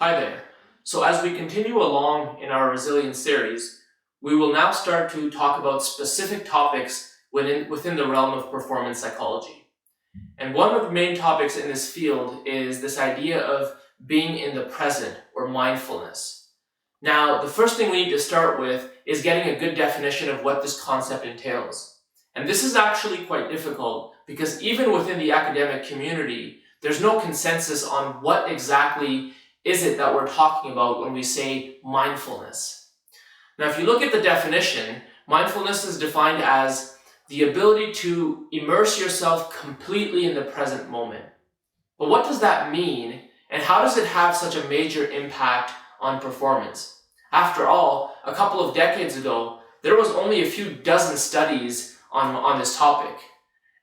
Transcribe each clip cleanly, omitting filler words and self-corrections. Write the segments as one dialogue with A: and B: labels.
A: Hi there. So as we continue along in our resilience series, we will now start to talk about specific topics within the realm of performance psychology. And one of the main topics in this field is this idea of being in the present or mindfulness. Now, the first thing we need to start with is getting a good definition of what this concept entails. And this is actually quite difficult because even within the academic community, there's no consensus on what exactly is it that we're talking about when we say mindfulness. Now, if you look at the definition, mindfulness is defined as the ability to immerse yourself completely in the present moment. But what does that mean, and how does it have such a major impact on performance? After all, a couple of decades ago, there was only a few dozen studies on this topic.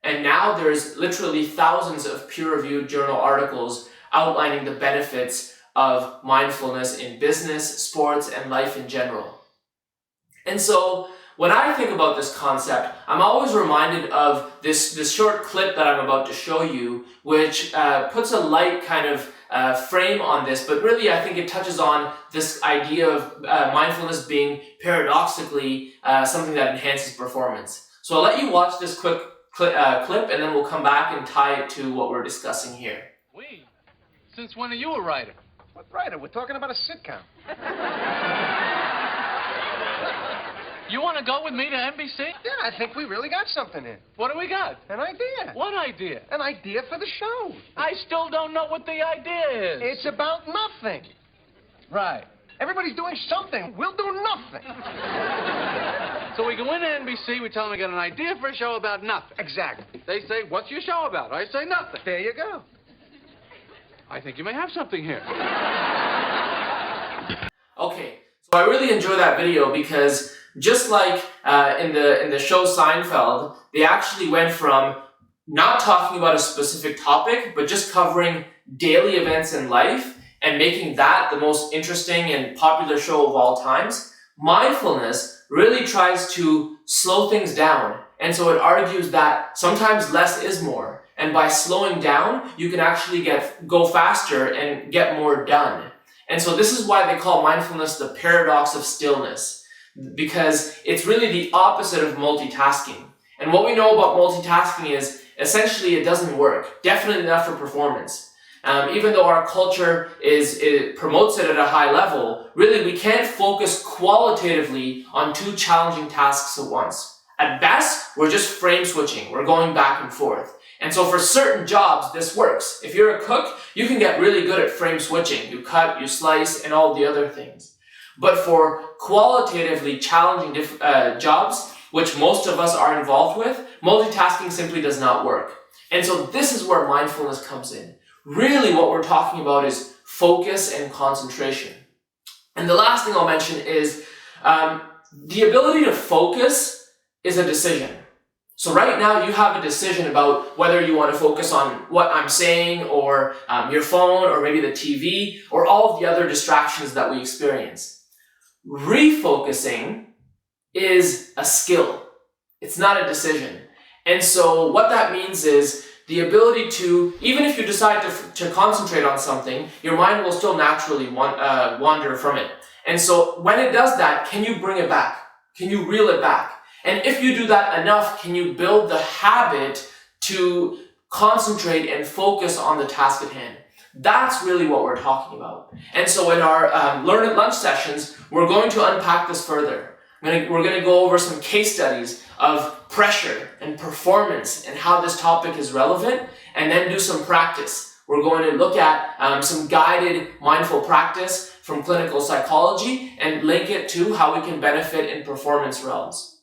A: And now there's literally thousands of peer-reviewed journal articles outlining the benefits of mindfulness in business, sports, and life in general. And so when I think about this concept, I'm always reminded of this short clip that I'm about to show you, which puts a light kind of frame on this, but really I think it touches on this idea of mindfulness being paradoxically something that enhances performance. So I'll let you watch this quick clip and then we'll come back and tie it to what we're discussing here.
B: Since when are you a writer?
C: What writer? We're talking about a sitcom.
B: You want to go with me to NBC?
C: Yeah, I think we really got something in.
B: What do we got?
C: An idea.
B: What idea?
C: An idea for the show.
B: I still don't know what the idea is.
C: It's about nothing.
B: Right.
C: Everybody's doing something. We'll do nothing.
B: So we go into NBC, we tell them we got an idea for a show about nothing.
C: Exactly.
B: They say, what's your show about? I say nothing.
C: There you go.
B: I think you may have something here.
A: Okay, so I really enjoy that video because just like in the show Seinfeld, they actually went from not talking about a specific topic, but just covering daily events in life and making that the most interesting and popular show of all times. Mindfulness really tries to slow things down. And so it argues that sometimes less is more. And by slowing down, you can actually go faster and get more done. And so this is why they call mindfulness the paradox of stillness, because it's really the opposite of multitasking. And what we know about multitasking is essentially it doesn't work, definitely not for performance. Even though our culture it promotes it at a high level, really we can't focus qualitatively on two challenging tasks at once. At best, we're just frame switching, we're going back and forth. And so for certain jobs, this works. If you're a cook, you can get really good at frame switching. You cut, you slice, and all the other things. But for qualitatively challenging jobs, which most of us are involved with, multitasking simply does not work. And so this is where mindfulness comes in. Really what we're talking about is focus and concentration. And the last thing I'll mention is the ability to focus is a decision. So right now you have a decision about whether you want to focus on what I'm saying or your phone or maybe the TV or all of the other distractions that we experience. Refocusing is a skill. It's not a decision. And so what that means is the ability to, even if you decide to concentrate on something, your mind will still naturally wander from it. And so when it does that, can you bring it back? Can you reel it back? And if you do that enough, can you build the habit to concentrate and focus on the task at hand? That's really what we're talking about. And so in our Learn at Lunch sessions, we're going to unpack this further. We're going to go over some case studies of pressure and performance and how this topic is relevant, and then do some practice. We're going to look at some guided mindful practice from clinical psychology and link it to how we can benefit in performance realms.